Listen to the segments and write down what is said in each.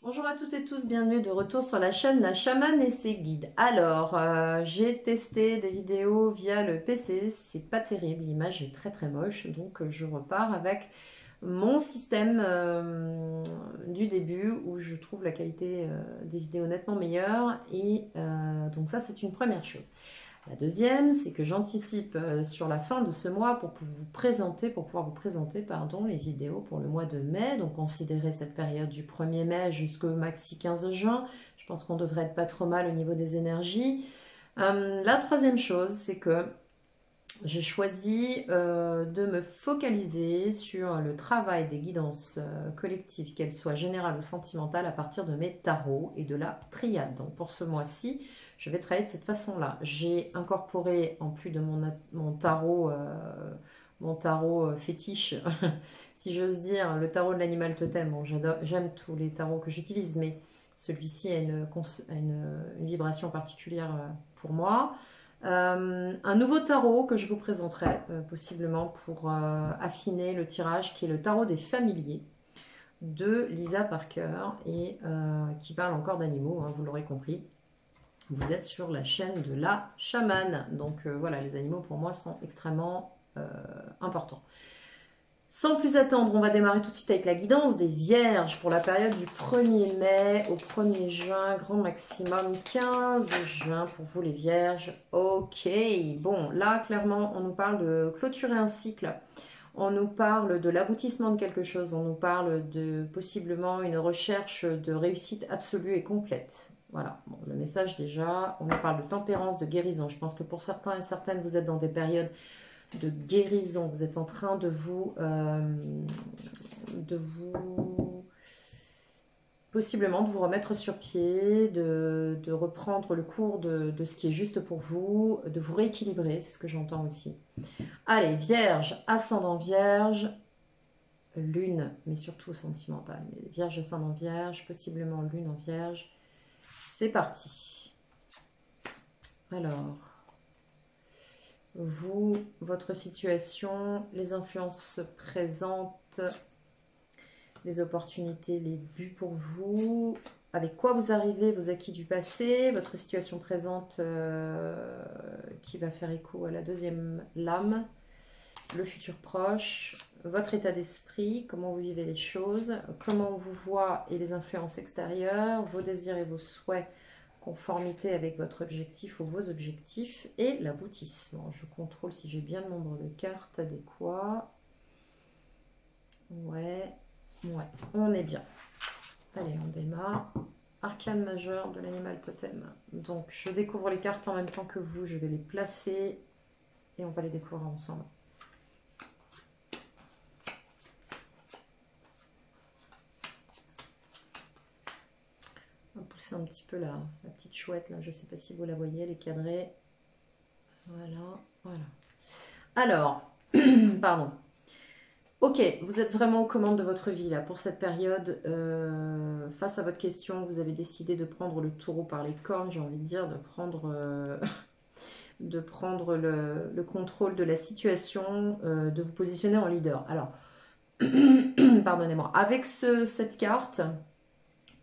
Bonjour à toutes et tous, bienvenue de retour sur la chaîne La Chamane et ses guides. Alors, j'ai testé des vidéos via le PC, c'est pas terrible, l'image est très très moche, donc je repars avec mon système du début où je trouve la qualité des vidéos nettement meilleure et donc ça c'est une première chose. La deuxième, c'est que j'anticipe sur la fin de ce mois pour pouvoir vous présenter les vidéos pour le mois de mai. Donc considérez cette période du 1er mai jusqu'au maxi 15 juin. Je pense qu'on devrait être pas trop mal au niveau des énergies. La troisième chose, c'est que j'ai choisi de me focaliser sur le travail des guidances collectives, qu'elles soient générales ou sentimentales, à partir de mes tarots et de la triade. Donc pour ce mois-ci, je vais travailler de cette façon-là. J'ai incorporé, en plus de mon tarot, fétiche, si j'ose dire, le tarot de l'animal totem. Bon, j'aime tous les tarots que j'utilise, mais celui-ci a une vibration particulière pour moi. Un nouveau tarot que je vous présenterai possiblement pour affiner le tirage, qui est le tarot des familiers de Lisa Parker et qui parle encore d'animaux, hein, vous l'aurez compris. Vous êtes sur la chaîne de la chamane, donc voilà, les animaux pour moi sont extrêmement importants. Sans plus attendre, on va démarrer tout de suite avec la guidance des vierges pour la période du 1er mai au 1er juin, grand maximum 15 juin pour vous les vierges. Ok, bon, là clairement on nous parle de clôturer un cycle, on nous parle de l'aboutissement de quelque chose, on nous parle de possiblement une recherche de réussite absolue et complète. Voilà, bon, le message déjà, on nous parle de tempérance, de guérison. Je pense que pour certains et certaines, vous êtes dans des périodes de guérison. Vous êtes en train de vous possiblement de vous remettre sur pied, de reprendre le cours de ce qui est juste pour vous, de vous rééquilibrer, c'est ce que j'entends aussi. Allez, Vierge, ascendant Vierge, Lune, mais surtout sentimentale. Vierge, ascendant Vierge, possiblement Lune en Vierge. C'est parti. Alors, vous, votre situation, les influences présentes, les opportunités, les buts pour vous, avec quoi vous arrivez, vos acquis du passé, votre situation présente qui va faire écho à la deuxième lame, le futur proche, votre état d'esprit, comment vous vivez les choses, comment on vous voit et les influences extérieures, vos désirs et vos souhaits, conformité avec votre objectif ou vos objectifs, et l'aboutissement. Je contrôle si j'ai bien le nombre de cartes adéquat. Ouais, on est bien. Allez, on démarre. Arcane majeur de l'animal totem. Donc, je découvre les cartes en même temps que vous. Je vais les placer et on va les découvrir ensemble. On va pousser un petit peu la petite chouette, là. Je ne sais pas si vous la voyez, elle est cadrée. Voilà, voilà. Alors, pardon. Ok, vous êtes vraiment aux commandes de votre vie, là, pour cette période. Face à votre question, vous avez décidé de prendre le taureau par les cornes, j'ai envie de dire, de prendre le contrôle de la situation, de vous positionner en leader. Alors, pardonnez-moi, avec cette carte...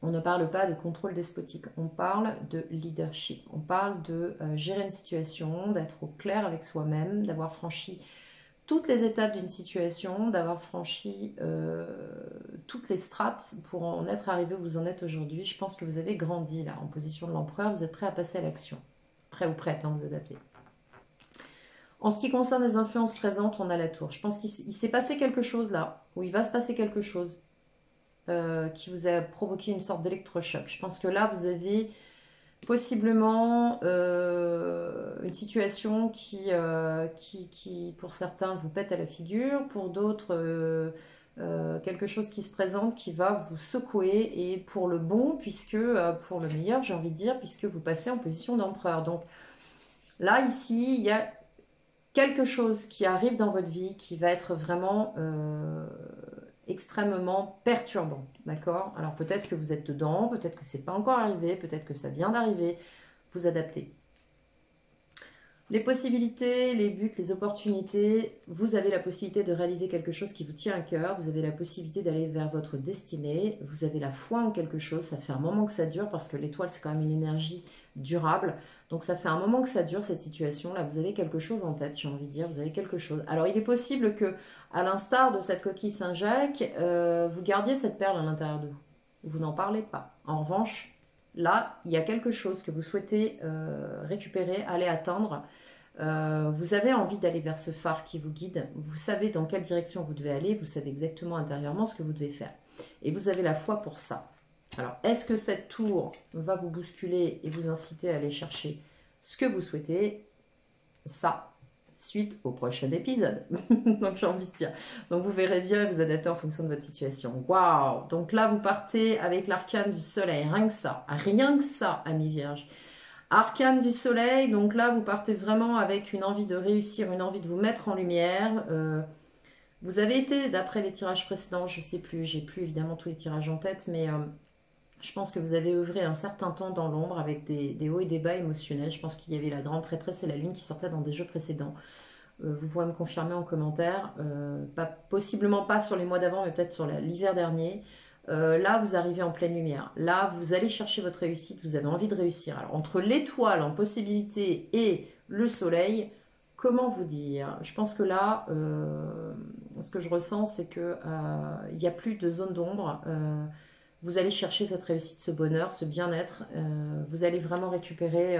On ne parle pas de contrôle despotique, on parle de leadership, on parle de gérer une situation, d'être au clair avec soi-même, d'avoir franchi toutes les étapes d'une situation, d'avoir franchi toutes les strates pour en être arrivé où vous en êtes aujourd'hui. Je pense que vous avez grandi là, en position de l'empereur, vous êtes prêt à passer à l'action. Prêt ou prête, hein, vous adaptez. En ce qui concerne les influences présentes, on a la tour. Je pense qu'il s'est passé quelque chose là, ou il va se passer quelque chose. Qui vous a provoqué une sorte d'électrochoc. Je pense que là, vous avez possiblement une situation qui, pour certains, vous pète à la figure, pour d'autres, quelque chose qui se présente qui va vous secouer, et pour le bon, puisque, pour le meilleur, j'ai envie de dire, puisque vous passez en position d'empereur. Donc là, ici, il y a quelque chose qui arrive dans votre vie qui va être vraiment... extrêmement perturbant, d'accord? Alors peut-être que vous êtes dedans, peut-être que c'est pas encore arrivé, peut-être que ça vient d'arriver, vous adaptez. Les possibilités, les buts, les opportunités, vous avez la possibilité de réaliser quelque chose qui vous tient à cœur, vous avez la possibilité d'aller vers votre destinée, vous avez la foi en quelque chose, ça fait un moment que ça dure parce que l'étoile c'est quand même une énergie durable, donc ça fait un moment que ça dure cette situation, là vous avez quelque chose en tête, j'ai envie de dire, vous avez quelque chose. Alors il est possible que, à l'instar de cette coquille Saint-Jacques, vous gardiez cette perle à l'intérieur de vous, vous n'en parlez pas. En revanche, là il y a quelque chose que vous souhaitez récupérer, aller atteindre. Vous avez envie d'aller vers ce phare qui vous guide, vous savez dans quelle direction vous devez aller, vous savez exactement intérieurement ce que vous devez faire. Et vous avez la foi pour ça. Alors, est-ce que cette tour va vous bousculer et vous inciter à aller chercher ce que vous souhaitez? Ça, suite au prochain épisode. Donc, j'ai envie de dire. Donc, vous verrez bien et vous adaptez en fonction de votre situation. Waouh! Donc là, vous partez avec l'arcane du soleil. Rien que ça, amis vierges. Arcane du soleil, donc là vous partez vraiment avec une envie de réussir, une envie de vous mettre en lumière. Vous avez été, d'après les tirages précédents, je ne sais plus, j'ai plus évidemment tous les tirages en tête, mais je pense que vous avez œuvré un certain temps dans l'ombre avec des hauts et des bas émotionnels. Je pense qu'il y avait la grande prêtresse et la lune qui sortaient dans des jeux précédents. Vous pourrez me confirmer en commentaire, possiblement pas sur les mois d'avant, mais peut-être sur l'hiver dernier. Là, vous arrivez en pleine lumière. Là, vous allez chercher votre réussite, vous avez envie de réussir. Alors, entre l'étoile en possibilité et le soleil, comment vous dire? Je pense que là, ce que je ressens, c'est qu'il n'y a plus de zone d'ombre. Vous allez chercher cette réussite, ce bonheur, ce bien-être. Vous allez vraiment récupérer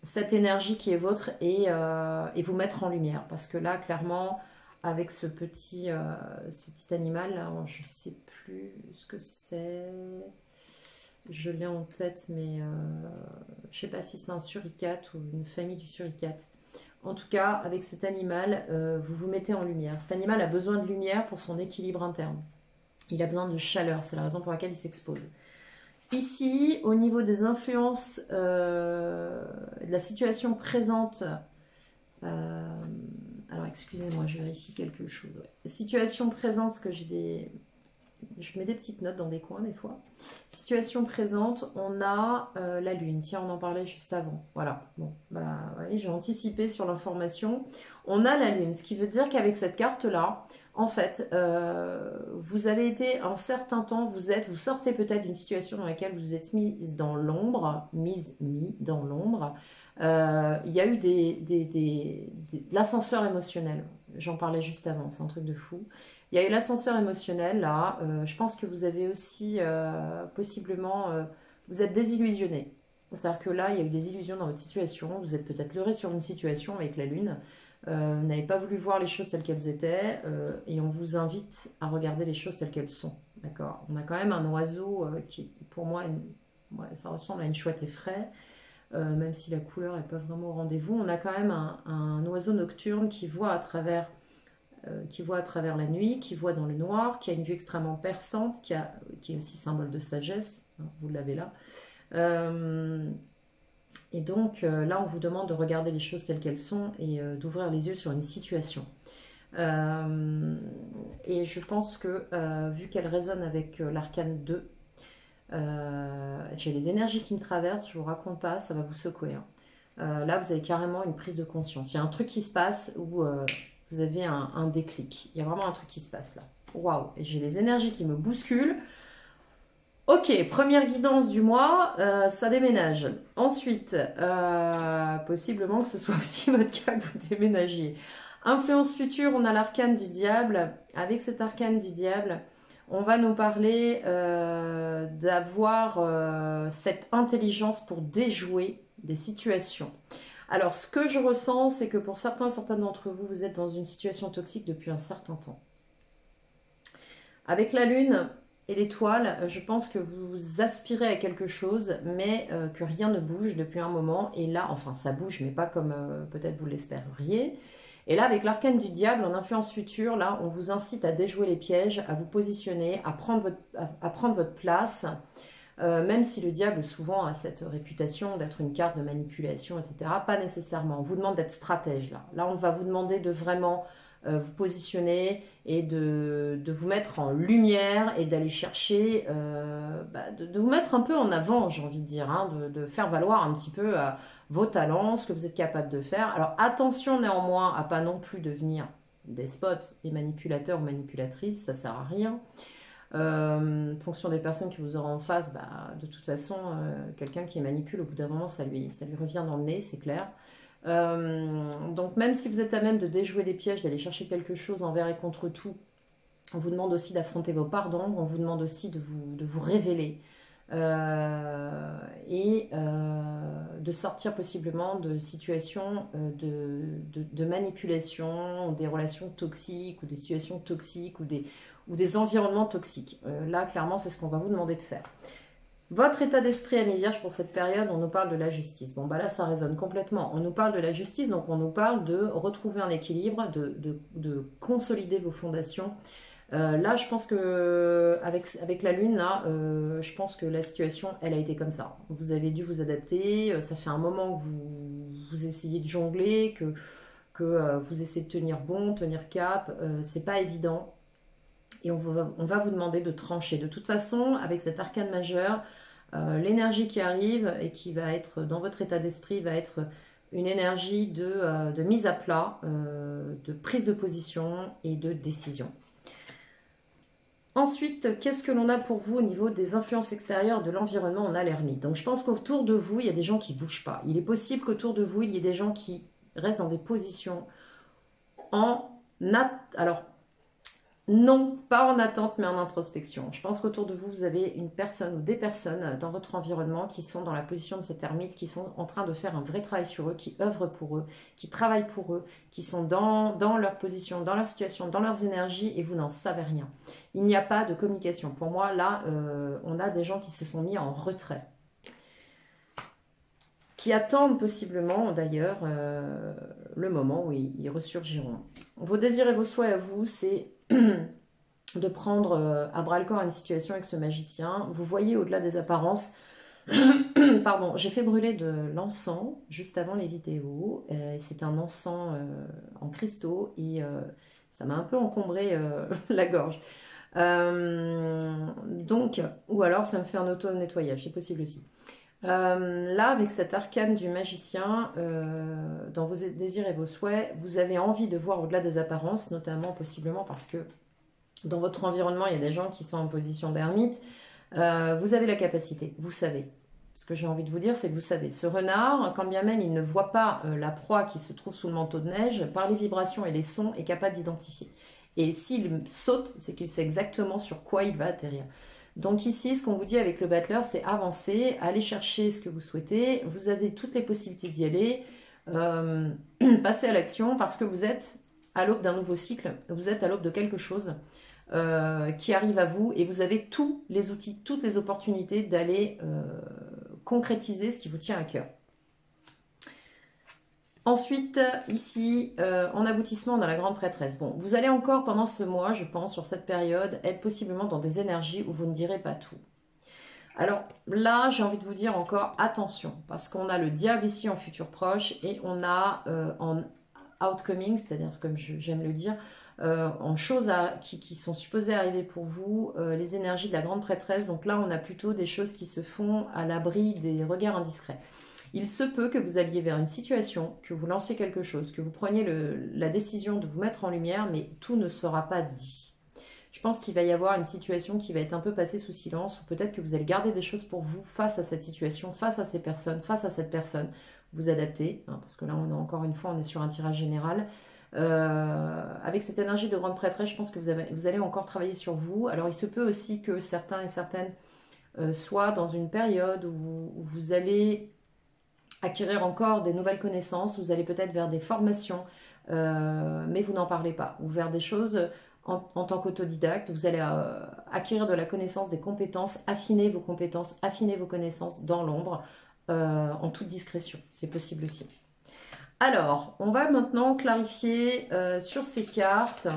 cette énergie qui est vôtre et vous mettre en lumière. Parce que là, clairement, avec ce petit animal, là, je ne sais plus ce que c'est. Je l'ai en tête, mais je ne sais pas si c'est un suricate ou une famille du suricate. En tout cas, avec cet animal, vous vous mettez en lumière. Cet animal a besoin de lumière pour son équilibre interne. Il a besoin de chaleur, c'est la raison pour laquelle il s'expose. Ici, au niveau des influences, de la situation présente, alors excusez-moi, je vérifie quelque chose. Ouais. Situation présente, parce que je mets des petites notes dans des coins des fois. Situation présente, on a la lune. Tiens, on en parlait juste avant. Voilà. Bon, bah, ouais, j'ai anticipé sur l'information. On a la lune, ce qui veut dire qu'avec cette carte-là, en fait, vous avez été un certain temps, vous sortez peut-être d'une situation dans laquelle vous êtes mise dans l'ombre, mis dans l'ombre. Il y a eu de l'ascenseur émotionnel. J'en parlais juste avant, c'est un truc de fou. Il y a eu l'ascenseur émotionnel là. Je pense que vous avez aussi possiblement, vous êtes désillusionné. C'est-à-dire que là, il y a eu des illusions dans votre situation. Vous êtes peut-être leurré sur une situation avec la lune. Vous n'avez pas voulu voir les choses telles qu'elles étaient et on vous invite à regarder les choses telles qu'elles sont. D'accord. On a quand même un oiseau qui, pour moi, ouais, ça ressemble à une chouette effraie. Même si la couleur n'est pas vraiment au rendez-vous, on a quand même un oiseau nocturne qui voit à travers la nuit, qui voit dans le noir, qui a une vue extrêmement perçante, qui est aussi symbole de sagesse, hein, vous l'avez là. Et donc là, on vous demande de regarder les choses telles qu'elles sont et d'ouvrir les yeux sur une situation. Et je pense que, vu qu'elle résonne avec l'arcane 2, j'ai les énergies qui me traversent, je vous raconte pas, ça va vous secouer. Hein. Là, vous avez carrément une prise de conscience. Il y a un truc qui se passe où vous avez un déclic. Il y a vraiment un truc qui se passe là. Waouh! J'ai les énergies qui me bousculent. Ok, première guidance du mois, ça déménage. Ensuite, possiblement que ce soit aussi votre cas que vous déménagiez. Influence future, on a l'arcane du diable. Avec cet arcane du diable, on va nous parler d'avoir cette intelligence pour déjouer des situations. Alors, ce que je ressens, c'est que pour certains d'entre vous, vous êtes dans une situation toxique depuis un certain temps. Avec la lune et l'étoile, je pense que vous aspirez à quelque chose, mais que rien ne bouge depuis un moment. Et là, enfin, ça bouge, mais pas comme peut-être vous l'espériez. Et là, avec l'arcane du diable, en influence future, là, on vous incite à déjouer les pièges, à vous positionner, à prendre votre place, même si le diable souvent a cette réputation d'être une carte de manipulation, etc. Pas nécessairement. On vous demande d'être stratège, là. Là, on va vous demander de vraiment vous positionner et de vous mettre en lumière et d'aller chercher, de vous mettre un peu en avant, j'ai envie de dire, hein, de faire valoir un petit peu vos talents, ce que vous êtes capable de faire. Alors attention néanmoins à pas non plus devenir despote et manipulateur ou manipulatrice, ça sert à rien. Fonction des personnes que vous aurez en face, de toute façon, quelqu'un qui manipule, au bout d'un moment, ça lui revient dans le nez, c'est clair. Donc même si vous êtes à même de déjouer des pièges, d'aller chercher quelque chose envers et contre tout, on vous demande aussi d'affronter vos parts d'ombre, on vous demande aussi de vous révéler et de sortir possiblement de situations de manipulation, des relations toxiques ou des situations toxiques ou des environnements toxiques. Là, clairement, c'est ce qu'on va vous demander de faire. Votre état d'esprit à mi-vierge pour cette période, on nous parle de la justice. Bon, là, ça résonne complètement. On nous parle de la justice, donc on nous parle de retrouver un équilibre, de consolider vos fondations. Là, je pense que avec la Lune, là, je pense que la situation, elle a été comme ça. Vous avez dû vous adapter. Ça fait un moment que vous essayez de jongler, que vous essayez de tenir bon, tenir cap. C'est pas évident. Et on va vous demander de trancher. De toute façon, avec cet arcane majeur, l'énergie qui arrive et qui va être dans votre état d'esprit va être une énergie de mise à plat, de prise de position et de décision. Ensuite, qu'est-ce que l'on a pour vous au niveau des influences extérieures de l'environnement? On a l'ermite. Donc je pense qu'autour de vous, il y a des gens qui ne bougent pas. Il est possible qu'autour de vous, il y ait des gens qui restent dans des positions alors, non, pas en attente, mais en introspection. Je pense qu'autour de vous, vous avez une personne ou des personnes dans votre environnement qui sont dans la position de cet ermite, qui sont en train de faire un vrai travail sur eux, qui œuvrent pour eux, qui travaillent pour eux, qui sont dans leur position, dans leur situation, dans leurs énergies, et vous n'en savez rien. Il n'y a pas de communication. Pour moi, là, on a des gens qui se sont mis en retrait, qui attendent possiblement, d'ailleurs, le moment où ils ressurgiront. Vos désirs et vos souhaits à vous, c'est de prendre à bras-le-corps une situation avec ce magicien. Vous voyez au-delà des apparences. Pardon, j'ai fait brûler de l'encens juste avant les vidéos. C'est un encens en cristaux et ça m'a un peu encombré la gorge. Donc, ou alors ça me fait un auto-nettoyage, c'est possible aussi. Là, avec cet arcane du magicien, dans vos désirs et vos souhaits, vous avez envie de voir au-delà des apparences, notamment possiblement parce que dans votre environnement, il y a des gens qui sont en position d'ermite. Vous avez la capacité, vous savez. Ce que j'ai envie de vous dire, c'est que vous savez. Ce renard, quand bien même il ne voit pas la proie qui se trouve sous le manteau de neige, par les vibrations et les sons, est capable d'identifier. Et s'il saute, c'est qu'il sait exactement sur quoi il va atterrir. Donc ici, ce qu'on vous dit avec le battleur, c'est avancer, aller chercher ce que vous souhaitez. Vous avez toutes les possibilités d'y aller. Passer à l'action parce que vous êtes à l'aube d'un nouveau cycle. Vous êtes à l'aube de quelque chose qui arrive à vous et vous avez tous les outils, toutes les opportunités d'aller concrétiser ce qui vous tient à cœur. Ensuite, ici, en aboutissement, on a la grande prêtresse. Bon, vous allez encore pendant ce mois, je pense, sur cette période, être possiblement dans des énergies où vous ne direz pas tout. Alors là, j'ai envie de vous dire encore attention, parce qu'on a le diable ici en futur proche et on a en outcoming, c'est-à-dire comme j'aime le dire, en choses qui sont supposées arriver pour vous, les énergies de la grande prêtresse. Donc là, on a plutôt des choses qui se font à l'abri des regards indiscrets. Il se peut que vous alliez vers une situation, que vous lanciez quelque chose, que vous preniez la décision de vous mettre en lumière, mais tout ne sera pas dit. Je pense qu'il va y avoir une situation qui va être un peu passée sous silence, ou peut-être que vous allez garder des choses pour vous face à cette situation, face à ces personnes, face à cette personne. Vous adaptez, hein, parce que là, encore une fois, on est sur un tirage général. Avec cette énergie de grande prêtresse, je pense que vous allez encore travailler sur vous. Alors, il se peut aussi que certains et certaines soient dans une période où vous allez acquérir encore des nouvelles connaissances, vous allez peut-être vers des formations, mais vous n'en parlez pas, ou vers des choses en tant qu'autodidacte, vous allez acquérir de la connaissance, des compétences, affiner vos compétences, affiner vos connaissances dans l'ombre, en toute discrétion, c'est possible aussi. Alors, on va maintenant clarifier sur ces cartes.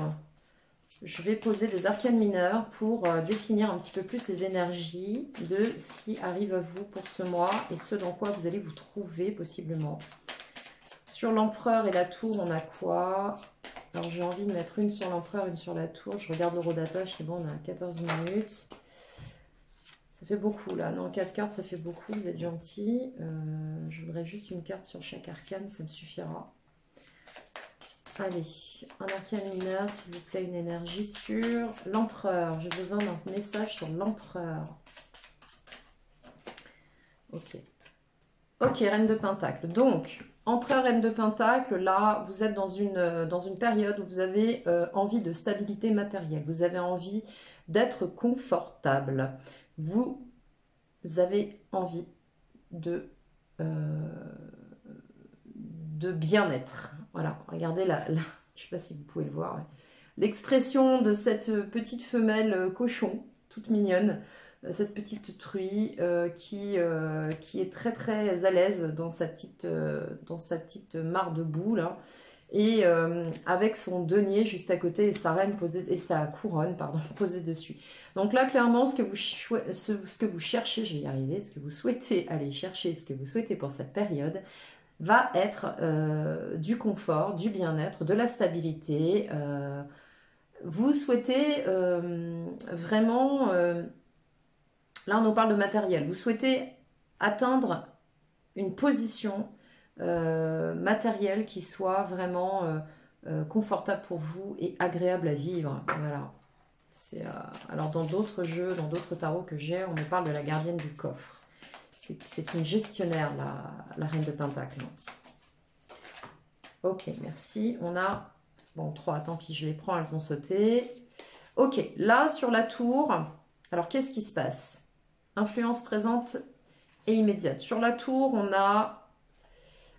Je vais poser des arcanes mineurs pour définir un petit peu plus les énergies de ce qui arrive à vous pour ce mois et ce dans quoi vous allez vous trouver possiblement. Sur l'empereur et la tour, on a quoi? Alors j'ai envie de mettre une sur l'empereur, une sur la tour. Je regarde l'horodatage, c'est bon, on a 14 minutes. Ça fait beaucoup là, non, 4 cartes ça fait beaucoup, vous êtes gentils. Je voudrais juste une carte sur chaque arcane, ça me suffira. Allez, un arcane mineur, s'il vous plaît, une énergie sur l'empereur. J'ai besoin d'un message sur l'empereur. Ok. Ok, reine de pentacle. Donc, empereur, reine de pentacle, là, vous êtes dans une période où vous avez envie de stabilité matérielle. Vous avez envie d'être confortable. Vous avez envie de bien-être. Voilà, regardez là, je ne sais pas si vous pouvez le voir. L'expression de cette petite femelle cochon, toute mignonne, cette petite truie qui est très très à l'aise dans sa petite mare de boue là, et avec son denier juste à côté et sa reine posée et sa couronne pardon posée dessus. Donc là clairement ce que vous cherchez, je vais y arriver, ce que vous souhaitez aller chercher, ce que vous souhaitez pour cette période va être du confort, du bien-être, de la stabilité. Vous souhaitez vraiment là, on nous parle de matériel. Vous souhaitez atteindre une position matérielle qui soit vraiment confortable pour vous et agréable à vivre. Voilà. Alors, dans d'autres jeux, dans d'autres tarots que j'ai, on me parle de la gardienne du coffre. C'est une gestionnaire, la reine de pentacle. Ok, merci. On a... Bon, 3, tant pis, je les prends, elles ont sauté. Ok, là, sur la tour, alors qu'est-ce qui se passe? Influence présente et immédiate. Sur la tour, on a...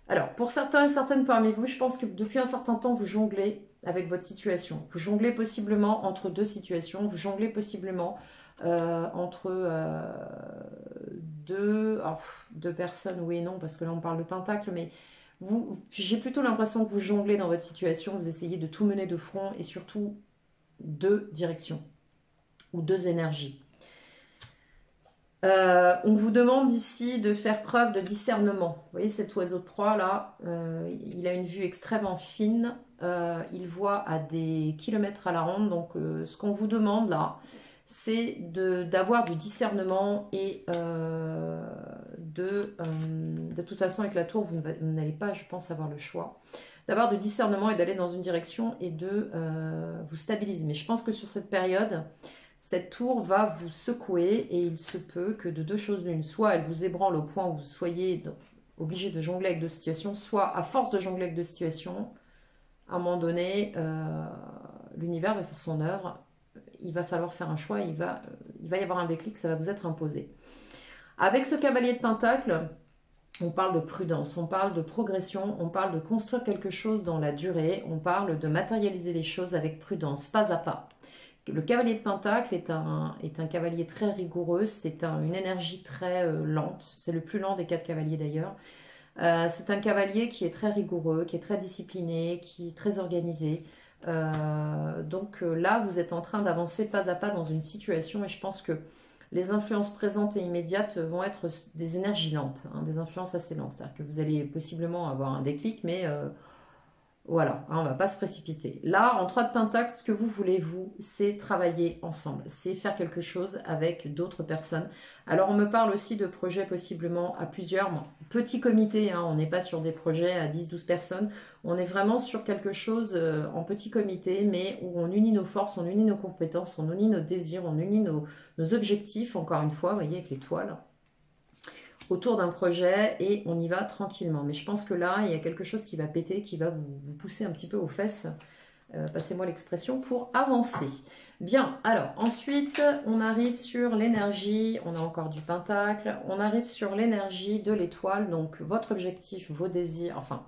Alors, pour certains et certaines parmi vous, je pense que depuis un certain temps, vous jonglez avec votre situation. Vous jonglez possiblement entre deux situations. Vous jonglez possiblement entre deux personnes, oui et non, parce que là, on parle de pentacle, mais j'ai plutôt l'impression que vous jonglez dans votre situation. Vous essayez de tout mener de front et surtout deux directions ou deux énergies. On vous demande ici de faire preuve de discernement. Vous voyez cet oiseau de proie là, il a une vue extrêmement fine, il voit à des kilomètres à la ronde. Donc ce qu'on vous demande là, c'est d'avoir du discernement et de toute façon avec la tour, vous n'allez pas, je pense, avoir le choix. D'avoir du discernement et d'aller dans une direction et de vous stabiliser. Mais je pense que sur cette période... Cette tour va vous secouer et il se peut que de deux choses l'une, soit elle vous ébranle au point où vous soyez obligé de jongler avec deux situations, soit à force de jongler avec deux situations, à un moment donné, l'univers va faire son œuvre, il va falloir faire un choix, il va y avoir un déclic, ça va vous être imposé. Avec ce cavalier de pentacle, on parle de prudence, on parle de progression, on parle de construire quelque chose dans la durée, on parle de matérialiser les choses avec prudence, pas à pas. Le cavalier de pentacle est un cavalier très rigoureux, c'est une énergie très lente, c'est le plus lent des 4 cavaliers d'ailleurs. C'est un cavalier qui est très rigoureux, qui est très discipliné, qui est très organisé. Donc là, vous êtes en train d'avancer pas à pas dans une situation et je pense que les influences présentes et immédiates vont être des énergies lentes, hein, des influences assez lentes. C'est-à-dire que vous allez possiblement avoir un déclic, mais... voilà, hein, on ne va pas se précipiter. Là, en 3 de pentacle, ce que vous voulez, vous, c'est travailler ensemble. C'est faire quelque chose avec d'autres personnes. Alors, on me parle aussi de projets possiblement à plusieurs. Bon, petit comité, hein, on n'est pas sur des projets à 10-12 personnes. On est vraiment sur quelque chose en petit comité, mais où on unit nos forces, on unit nos compétences, on unit nos désirs, on unit nos objectifs, encore une fois, vous voyez, avec l'étoile, autour d'un projet et on y va tranquillement. Mais je pense que là, il y a quelque chose qui va péter, qui va vous pousser un petit peu aux fesses, passez-moi l'expression, pour avancer. Bien, alors ensuite, on arrive sur l'énergie, on a encore du pentacle, on arrive sur l'énergie de l'étoile, donc votre objectif, vos désirs, enfin,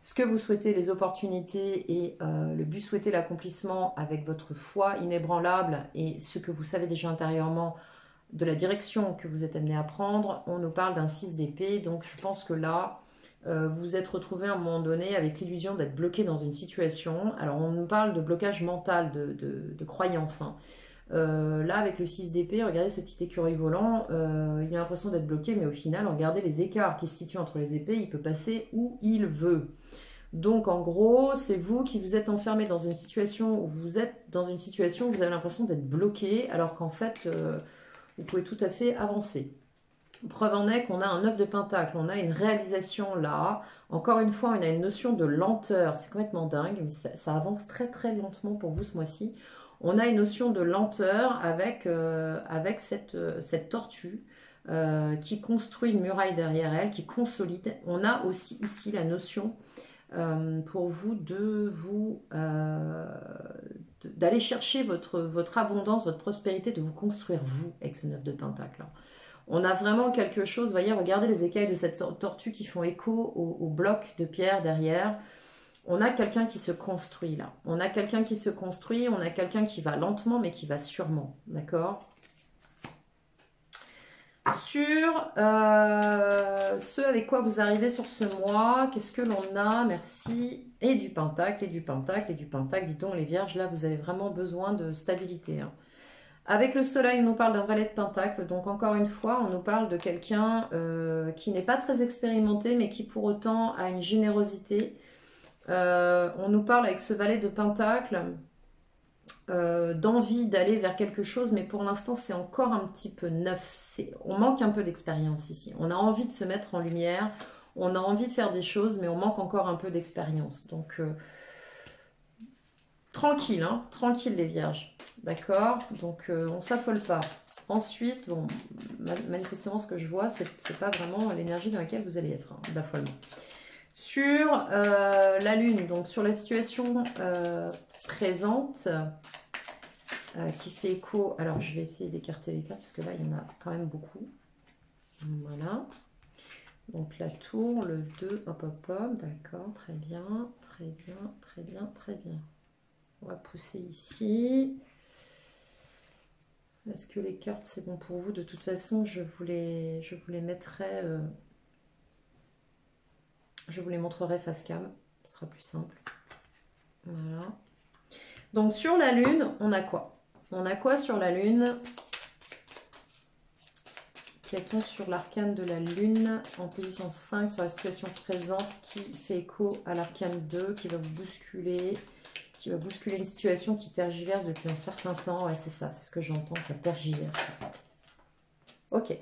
ce que vous souhaitez, les opportunités et le but souhaité, l'accomplissement avec votre foi inébranlable et ce que vous savez déjà intérieurement, de la direction que vous êtes amené à prendre. On nous parle d'un 6 d'épée, donc je pense que là, vous êtes retrouvé à un moment donné avec l'illusion d'être bloqué dans une situation. Alors on nous parle de blocage mental, de croyance. Hein. Là, avec le 6 d'épée, regardez ce petit écureuil volant, il a l'impression d'être bloqué, mais au final, regardez les écarts qui se situent entre les épées, il peut passer où il veut. Donc en gros, c'est vous qui vous êtes enfermé dans une situation où vous êtes dans une situation où vous avez l'impression d'être bloqué, alors qu'en fait, vous pouvez tout à fait avancer. Preuve en est qu'on a un 9 de pentacle, on a une réalisation là. Encore une fois, on a une notion de lenteur, c'est complètement dingue, mais ça avance très très lentement pour vous ce mois-ci. On a une notion de lenteur avec cette tortue qui construit une muraille derrière elle, qui consolide. On a aussi ici la notion pour vous d'aller chercher votre abondance, votre prospérité, de vous construire vous avec ce 9 de pentacle. On a vraiment quelque chose, vous voyez, regardez les écailles de cette tortue qui font écho au bloc de pierre derrière. On a quelqu'un qui se construit là. On a quelqu'un qui se construit, on a quelqu'un qui va lentement mais qui va sûrement. D'accord? Sur ce avec quoi vous arrivez sur ce mois, qu'est-ce que l'on a? Merci. Et du pentacle, et du pentacle, et du pentacle. Dis donc les vierges, là vous avez vraiment besoin de stabilité. Hein. Avec le soleil, on nous parle d'un valet de pentacle. Donc encore une fois, on nous parle de quelqu'un qui n'est pas très expérimenté, mais qui pour autant a une générosité. On nous parle avec ce valet de pentacle d'envie d'aller vers quelque chose, mais pour l'instant c'est encore un petit peu neuf. On manque un peu d'expérience ici. On a envie de se mettre en lumière, on a envie de faire des choses, mais on manque encore un peu d'expérience. Donc tranquille, hein, tranquille les vierges. D'accord? Donc, on ne s'affole pas. Ensuite, bon, manifestement, ce que je vois, c'est pas vraiment l'énergie dans laquelle vous allez être, hein, d'affolement. Sur la Lune, donc sur la situation présente, qui fait écho... Alors, je vais essayer d'écarter les cartes, parce que là, il y en a quand même beaucoup. Voilà. Donc, la tour, le 2, hop, hop, hop, d'accord, très bien, très bien, très bien, très bien. On va pousser ici. Est-ce que les cartes, c'est bon pour vous? De toute façon, je vous les mettrai... je vous les montrerai face cam. Ce sera plus simple. Voilà. Donc, sur la Lune, on a quoi? On a quoi sur la Lune? Qu'a-t-on sur l'arcane de la Lune en position 5 sur la situation présente qui fait écho à l'arcane 2 qui va vous bousculer... qui va bousculer une situation qui tergiverse depuis un certain temps. Ouais, c'est ça, c'est ce que j'entends, ça tergiverse. Ok.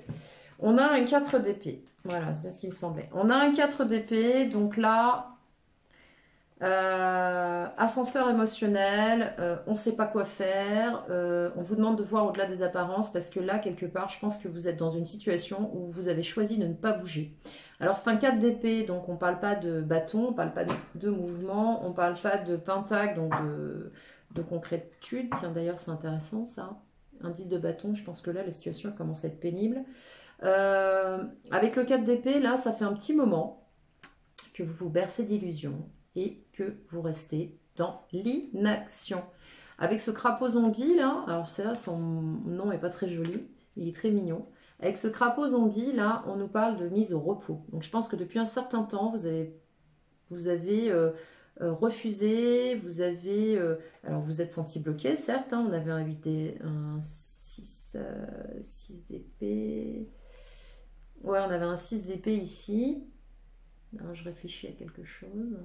On a un 4 d'épée. Voilà, c'est bien ce qui me semblait. On a un 4 d'épée, donc là, ascenseur émotionnel, on ne sait pas quoi faire, on vous demande de voir au-delà des apparences, parce que là, quelque part, je pense que vous êtes dans une situation où vous avez choisi de ne pas bouger. Alors, c'est un 4 d'épée, donc on ne parle pas de bâton, on ne parle pas de mouvement, on ne parle pas de pentacle, donc de concrétude. Tiens, d'ailleurs, c'est intéressant, ça. Indice de bâton, je pense que là, la situation commence à être pénible. Avec le 4 d'épée, là, ça fait un petit moment que vous vous bercez d'illusions et que vous restez dans l'inaction. Avec ce crapaud zombie, là, alors ça, son nom n'est pas très joli, il est très mignon. Avec ce crapaud zombie, là, on nous parle de mise au repos. Donc, je pense que depuis un certain temps, vous avez refusé, vous avez... alors, vous êtes senti bloqué, certes, hein, on avait invité un 6 d'épée. Ouais, on avait un 6 d'épée ici. Alors, je réfléchis à quelque chose.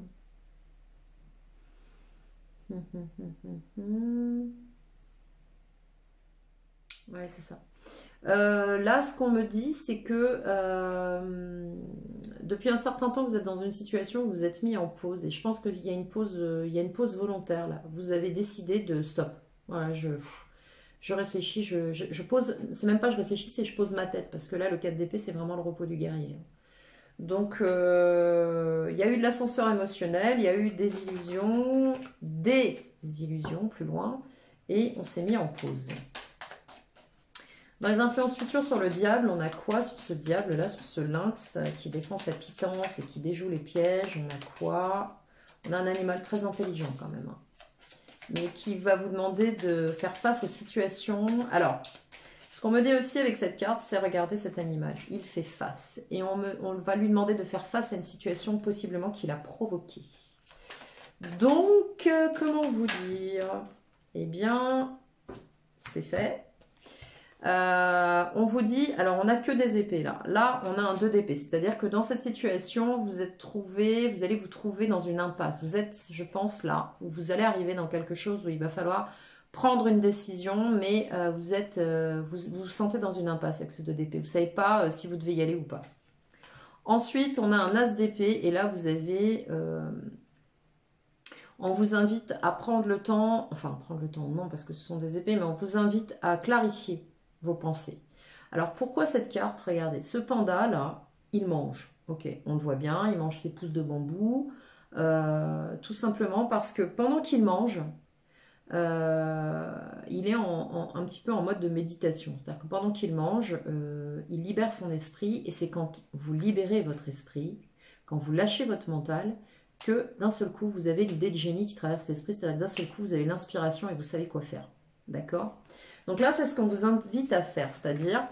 Ouais, c'est ça. Là, ce qu'on me dit, c'est que depuis un certain temps, vous êtes dans une situation où vous êtes mis en pause. Et je pense qu'il y a une pause, volontaire là. Vous avez décidé de stop. Voilà, je réfléchis, je pose. C'est même pas je réfléchis, c'est je pose ma tête. Parce que là, le 4 d'épée, c'est vraiment le repos du guerrier. Donc, il y a eu de l'ascenseur émotionnel, il y a eu des illusions plus loin, et on s'est mis en pause. Dans les influences futures sur le diable, on a quoi sur ce diable-là, sur ce lynx qui défend sa pitance et qui déjoue les pièges? On a quoi? On a un animal très intelligent quand même, hein, mais qui va vous demander de faire face aux situations. Alors... ce qu'on me dit aussi avec cette carte, c'est regardez cet animal, il fait face. Et on va lui demander de faire face à une situation possiblement qu'il a provoquée. Donc, comment vous dire? Eh bien, c'est fait. On vous dit, alors on n'a que des épées là. Là, on a un 2 d'épée. C'est-à-dire que dans cette situation, vous allez vous trouver dans une impasse. Vous êtes, je pense, là, où vous allez arriver dans quelque chose où il va falloir prendre une décision, mais vous vous sentez dans une impasse avec ce 2 d'épée. Vous ne savez pas si vous devez y aller ou pas. Ensuite, on a un as d'épée, et là, vous avez... on vous invite à prendre le temps, enfin, prendre le temps, non, parce que ce sont des épées, mais on vous invite à clarifier vos pensées. Alors, pourquoi cette carte? Regardez, ce panda, là, il mange. Ok, on le voit bien, il mange ses pousses de bambou, tout simplement parce que pendant qu'il mange, il est un petit peu en mode de méditation. C'est-à-dire que pendant qu'il mange, il libère son esprit, et c'est quand vous libérez votre esprit, quand vous lâchez votre mental, que d'un seul coup, vous avez l'idée de génie qui traverse l'esprit, c'est-à-dire que d'un seul coup, vous avez l'inspiration et vous savez quoi faire. D'accord? Donc là, c'est ce qu'on vous invite à faire, c'est-à-dire,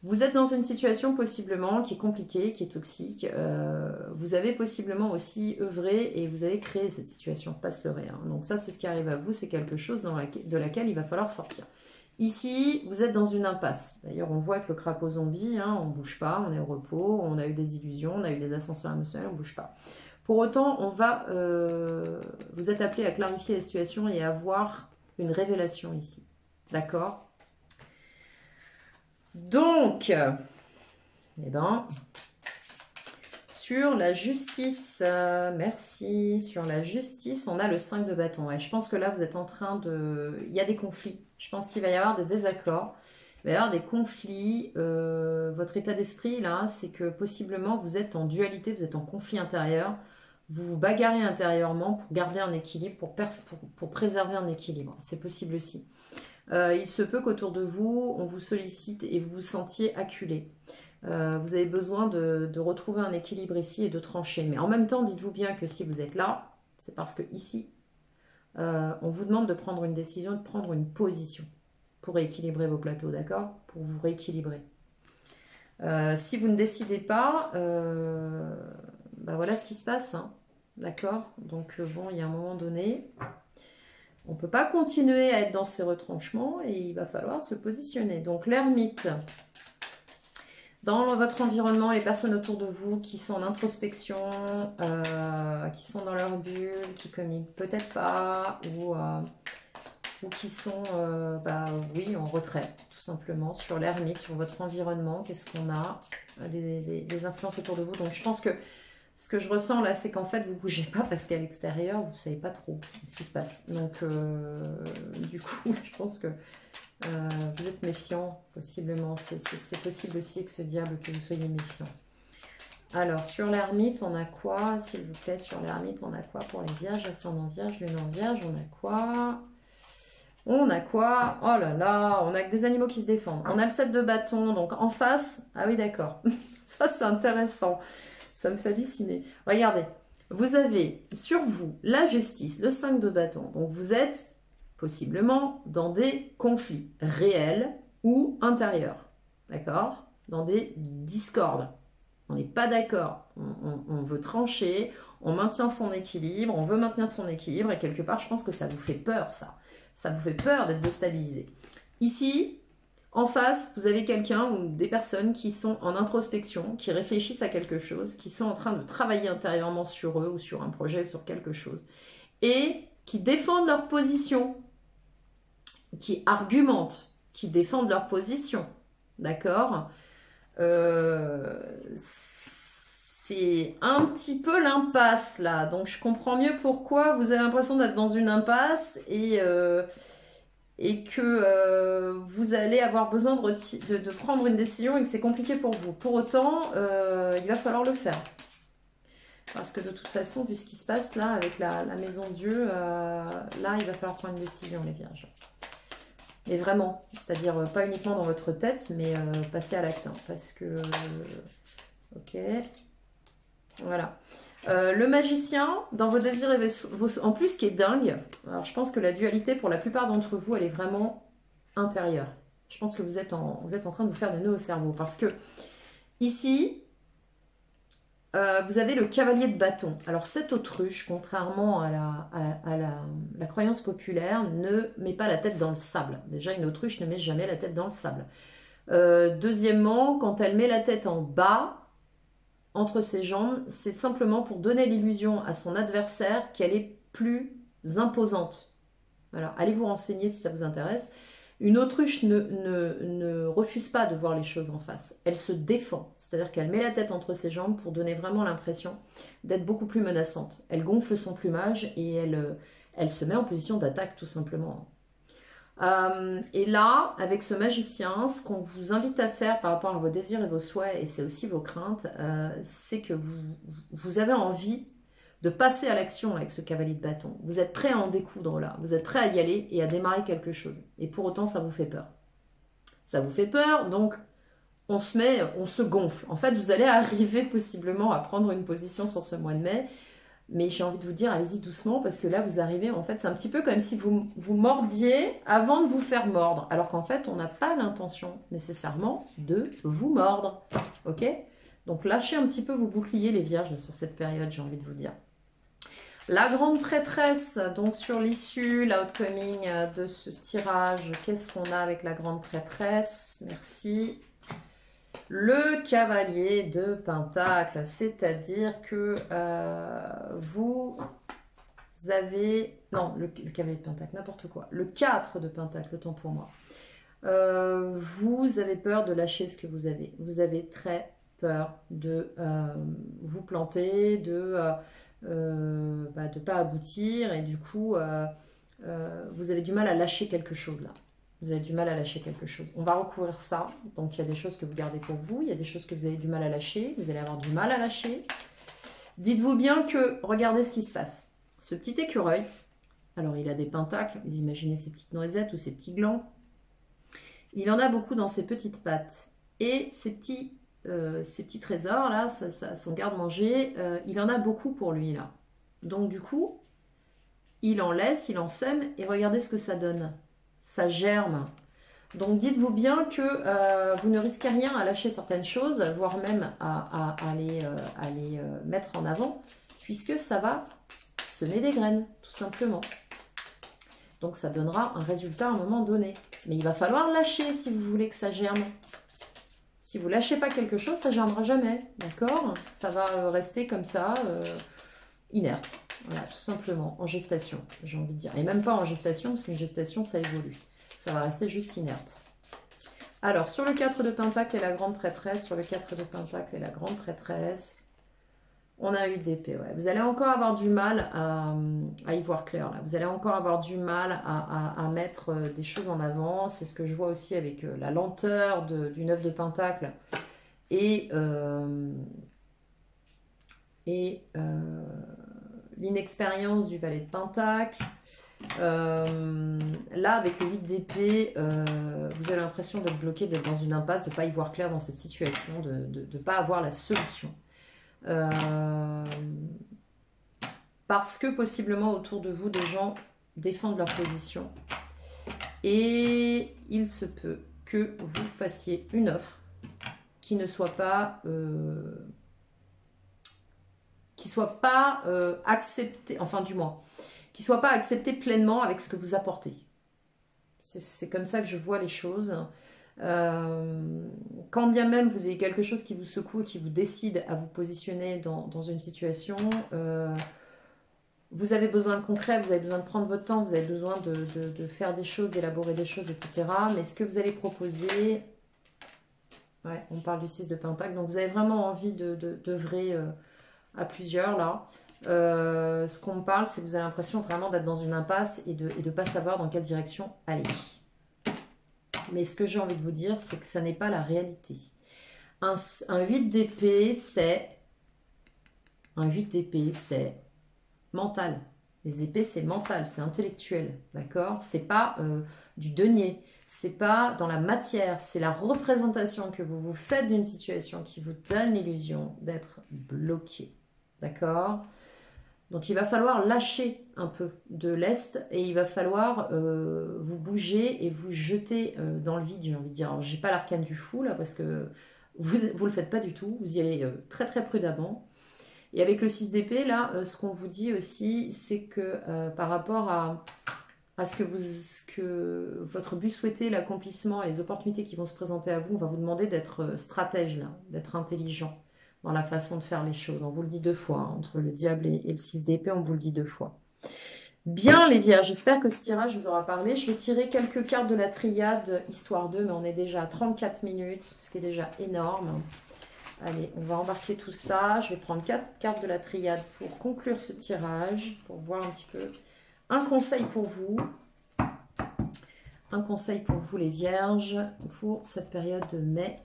vous êtes dans une situation possiblement qui est compliquée, qui est toxique. Vous avez possiblement aussi œuvré et vous avez créé cette situation, pas se leurrer. Hein. Donc ça, c'est ce qui arrive à vous, c'est quelque chose de laquelle il va falloir sortir. Ici, vous êtes dans une impasse. D'ailleurs, on voit que le crapaud zombie, hein, on ne bouge pas, on est au repos, on a eu des illusions, on a eu des ascenseurs émotionnels, on ne bouge pas. Pour autant, vous êtes appelé à clarifier la situation et à avoir une révélation ici. D'accord? Donc, eh ben, sur la justice, merci, sur la justice, on a le 5 de bâton. Ouais, je pense que là, vous êtes en train de... Il y a des conflits. Je pense qu'il va y avoir des désaccords. Il va y avoir des conflits. Votre état d'esprit, là, c'est que possiblement, vous êtes en dualité, vous êtes en conflit intérieur. Vous vous bagarrez intérieurement pour garder un équilibre, pour préserver un équilibre. C'est possible aussi. Il se peut qu'autour de vous, on vous sollicite et vous vous sentiez acculé. Vous avez besoin de retrouver un équilibre ici et de trancher. Mais en même temps, dites-vous bien que si vous êtes là, c'est parce que ici, on vous demande de prendre une décision, de prendre une position pour rééquilibrer vos plateaux, d'accord? Pour vous rééquilibrer. Si vous ne décidez pas, bah voilà ce qui se passe, hein. D'accord? Donc bon, il y a un moment donné, on ne peut pas continuer à être dans ces retranchements et il va falloir se positionner. Donc l'ermite, dans votre environnement, les personnes autour de vous qui sont en introspection, qui sont dans leur bulle, qui communiquent peut-être pas, ou qui sont oui, en retrait, tout simplement, sur l'ermite, sur votre environnement. Qu'est-ce qu'on a? Les influences autour de vous. Donc je pense que ce que je ressens là, c'est qu'en fait, vous ne bougez pas parce qu'à l'extérieur, vous ne savez pas trop ce qui se passe. Donc, du coup, je pense que vous êtes méfiant, possiblement. C'est possible aussi avec ce diable que vous soyez méfiant. Alors, sur l'ermite, on a quoi? S'il vous plaît, sur l'ermite, on a quoi pour les vierges, ascendant vierge, lune en vierge? On a quoi? On a quoi? Oh là là, on a que des animaux qui se défendent. On a le 7 de bâton, donc en face. Ah oui, d'accord. Ça, c'est intéressant. Ça me fait halluciner. Regardez, vous avez sur vous la justice, le 5 de bâton. Donc vous êtes possiblement dans des conflits réels ou intérieurs. D'accord? Dans des discordes. On n'est pas d'accord. On veut trancher, on maintient son équilibre, on veut maintenir son équilibre. Et quelque part, je pense que ça vous fait peur, ça. Ça vous fait peur d'être déstabilisé. Ici, en face, vous avez quelqu'un ou des personnes qui sont en introspection, qui réfléchissent à quelque chose, qui sont en train de travailler intérieurement sur eux ou sur un projet ou sur quelque chose, et qui défendent leur position, qui argumentent, qui défendent leur position. D'accord? C'est un petit peu l'impasse là, donc je comprends mieux pourquoi vous avez l'impression d'être dans une impasse et que vous allez avoir besoin de prendre une décision et que c'est compliqué pour vous. Pour autant, il va falloir le faire. Parce que de toute façon, vu ce qui se passe là avec la maison Dieu, là, il va falloir prendre une décision, les vierges. Mais vraiment, c'est-à-dire pas uniquement dans votre tête, mais passer à l'acte. Hein, parce que... ok. Voilà. Le magicien, dans vos désirs et en plus, ce qui est dingue, alors je pense que la dualité, pour la plupart d'entre vous, elle est vraiment intérieure. Je pense que vous êtes en train de vous faire des nœuds au cerveau. Parce que ici, Vous avez le cavalier de bâton. Alors cette autruche, contrairement à la croyance populaire, ne met pas la tête dans le sable. Déjà, une autruche ne met jamais la tête dans le sable. Deuxièmement, quand elle met la tête en bas, entre ses jambes, c'est simplement pour donner l'illusion à son adversaire qu'elle est plus imposante. Alors, allez vous renseigner si ça vous intéresse. Une autruche ne refuse pas de voir les choses en face. Elle se défend, c'est-à-dire qu'elle met la tête entre ses jambes pour donner vraiment l'impression d'être beaucoup plus menaçante. Elle gonfle son plumage et elle se met en position d'attaque tout simplement. Et là, avec ce magicien, ce qu'on vous invite à faire par rapport à vos désirs et vos souhaits, et c'est aussi vos craintes, c'est que vous avez envie de passer à l'action avec ce cavalier de bâton. Vous êtes prêt à en découdre là, vous êtes prêt à y aller et à démarrer quelque chose. Et pour autant, ça vous fait peur. Ça vous fait peur, donc on se gonfle. En fait, vous allez arriver possiblement à prendre une position sur ce mois de mai. Mais j'ai envie de vous dire, allez-y doucement, parce que là, vous arrivez, en fait, c'est un petit peu comme si vous mordiez avant de vous faire mordre. Alors qu'en fait, on n'a pas l'intention nécessairement de vous mordre. Ok? Donc, lâchez un petit peu vos boucliers, les vierges, sur cette période, j'ai envie de vous dire. La grande prêtresse, donc sur l'issue, l'outcoming de ce tirage, qu'est-ce qu'on a avec la grande prêtresse? Merci. Le cavalier de pentacle, c'est-à-dire que vous avez... Non, le cavalier de pentacle, n'importe quoi. Le 4 de pentacle, autant pour moi. Vous avez peur de lâcher ce que vous avez. Vous avez très peur de vous planter, de pas aboutir. Et du coup, vous avez du mal à lâcher quelque chose là. Vous avez du mal à lâcher quelque chose. On va recouvrir ça. Donc, il y a des choses que vous gardez pour vous. Il y a des choses que vous avez du mal à lâcher. Vous allez avoir du mal à lâcher. Dites-vous bien que, regardez ce qui se passe. Ce petit écureuil, alors il a des pentacles. Vous imaginez ces petites noisettes ou ces petits glands. Il en a beaucoup dans ses petites pattes. Et ces petits trésors, là, son garde-manger, il en a beaucoup pour lui, là. Donc, du coup, il en laisse, il en sème. Et regardez ce que ça donne. Ça germe. Donc dites-vous bien que vous ne risquez rien à lâcher certaines choses, voire même à les mettre en avant, puisque ça va semer des graines, tout simplement. Donc ça donnera un résultat à un moment donné. Mais il va falloir lâcher si vous voulez que ça germe. Si vous ne lâchez pas quelque chose, ça ne germera jamais. D'accord? Ça va rester comme ça, inerte. Voilà, tout simplement, en gestation, j'ai envie de dire. Et même pas en gestation, parce qu'une gestation, ça évolue. Ça va rester juste inerte. Alors, sur le 4 de pentacle et la grande prêtresse, sur le 4 de pentacle et la grande prêtresse, on a eu d'épée. Ouais. Vous allez encore avoir du mal à y voir clair. Là. Vous allez encore avoir du mal à mettre des choses en avant. C'est ce que je vois aussi avec la lenteur du 9 de pentacle et l'inexpérience du valet de pentacle. Là, avec le 8 d'épée, vous avez l'impression d'être bloqué, d'être dans une impasse, de ne pas y voir clair dans cette situation, de ne pas avoir la solution. Parce que possiblement autour de vous, des gens défendent leur position. Et il se peut que vous fassiez une offre qui ne soit pas... accepté, enfin du moins, qui ne soit pas accepté pleinement avec ce que vous apportez. C'est comme ça que je vois les choses. Quand bien même vous avez quelque chose qui vous secoue et qui vous décide à vous positionner dans une situation, vous avez besoin de concret, vous avez besoin de prendre votre temps, vous avez besoin de faire des choses, d'élaborer des choses, etc. Mais ce que vous allez proposer... Ouais, on parle du 6 de pentacle, donc vous avez vraiment envie d'œuvrer... à plusieurs là. Ce qu'on me parle, c'est que vous avez l'impression vraiment d'être dans une impasse et de ne pas savoir dans quelle direction aller. Mais ce que j'ai envie de vous dire, c'est que ça n'est pas la réalité. Un 8 d'épée, c'est mental. Les épées, c'est mental, c'est intellectuel, d'accord? C'est pas du denier, c'est pas dans la matière, c'est la représentation que vous vous faites d'une situation qui vous donne l'illusion d'être bloqué. D'accord? Donc il va falloir lâcher un peu de l'est et il va falloir vous bouger et vous jeter dans le vide, j'ai envie de dire. Alors j'ai pas l'arcane du fou là parce que vous le faites pas du tout, vous y allez très très prudemment. Et avec le 6 d'épée, là, ce qu'on vous dit aussi, c'est que par rapport à ce que votre but souhaité, l'accomplissement et les opportunités qui vont se présenter à vous, on va vous demander d'être stratège, là, d'être intelligent dans la façon de faire les choses. On vous le dit 2 fois, hein, entre le diable et le 6 d'épée, on vous le dit 2 fois. Bien les vierges, j'espère que ce tirage vous aura parlé. Je vais tirer quelques cartes de la triade, histoire 2, mais on est déjà à 34 minutes, ce qui est déjà énorme. Allez, on va embarquer tout ça. Je vais prendre 4 cartes de la triade pour conclure ce tirage, pour voir un petit peu. Un conseil pour vous. Un conseil pour vous les vierges, pour cette période de mai.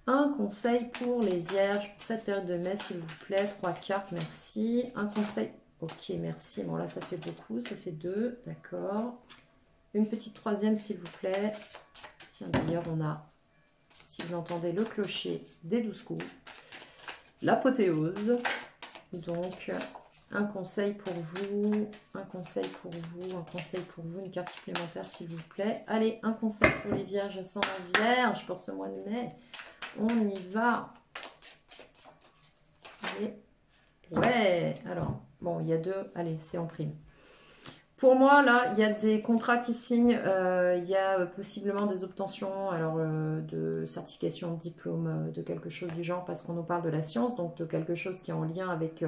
Un conseil pour les vierges, pour cette période de mai, s'il vous plaît. 3 cartes, merci. Un conseil... Ok, merci. Bon, là, ça fait beaucoup. Ça fait 2. D'accord. Une petite 3e, s'il vous plaît. Tiens, d'ailleurs, on a, si vous entendez, le clocher des 12 coups. L'apothéose. Donc, un conseil pour vous. Un conseil pour vous. Un conseil pour vous. Une carte supplémentaire, s'il vous plaît. Allez, un conseil pour les vierges ascendant vierge pour ce mois de mai. On y va. Allez. Ouais, alors... Bon, il y a 2, allez, c'est en prime. Pour moi, là, il y a des contrats qui signent, il y a possiblement des obtentions alors, de certification, de diplôme, de quelque chose du genre, parce qu'on nous parle de la science, donc de quelque chose qui est en lien avec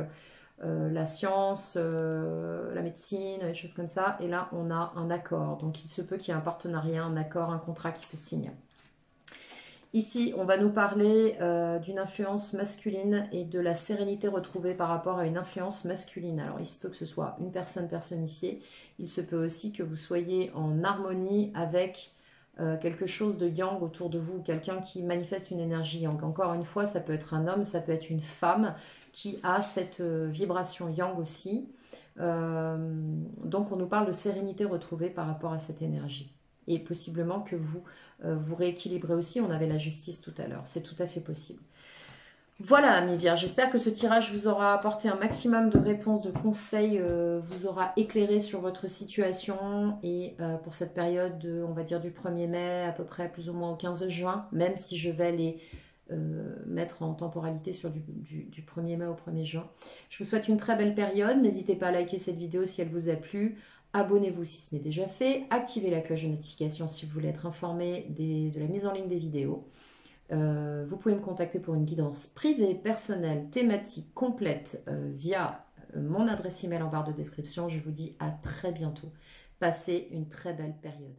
la science, la médecine, des choses comme ça. Et là, on a un accord, donc il se peut qu'il y ait un partenariat, un accord, un contrat qui se signe. Ici, on va nous parler d'une influence masculine et de la sérénité retrouvée par rapport à une influence masculine. Alors, il se peut que ce soit une personne personnifiée. Il se peut aussi que vous soyez en harmonie avec quelque chose de yang autour de vous, quelqu'un qui manifeste une énergie yang. Encore une fois, ça peut être un homme, ça peut être une femme qui a cette vibration yang aussi. Donc, on nous parle de sérénité retrouvée par rapport à cette énergie. Et possiblement que vous vous rééquilibrez aussi. On avait la justice tout à l'heure. C'est tout à fait possible. Voilà, amis vierges. J'espère que ce tirage vous aura apporté un maximum de réponses, de conseils, vous aura éclairé sur votre situation. Et pour cette période, on va dire du 1er mai, à peu près plus ou moins au 15 juin, même si je vais les mettre en temporalité sur du 1er mai au 1er juin. Je vous souhaite une très belle période. N'hésitez pas à liker cette vidéo si elle vous a plu. Abonnez-vous si ce n'est déjà fait, activez la cloche de notification si vous voulez être informé de la mise en ligne des vidéos. Vous pouvez me contacter pour une guidance privée, personnelle, thématique, complète via mon adresse email en barre de description. Je vous dis à très bientôt. Passez une très belle période.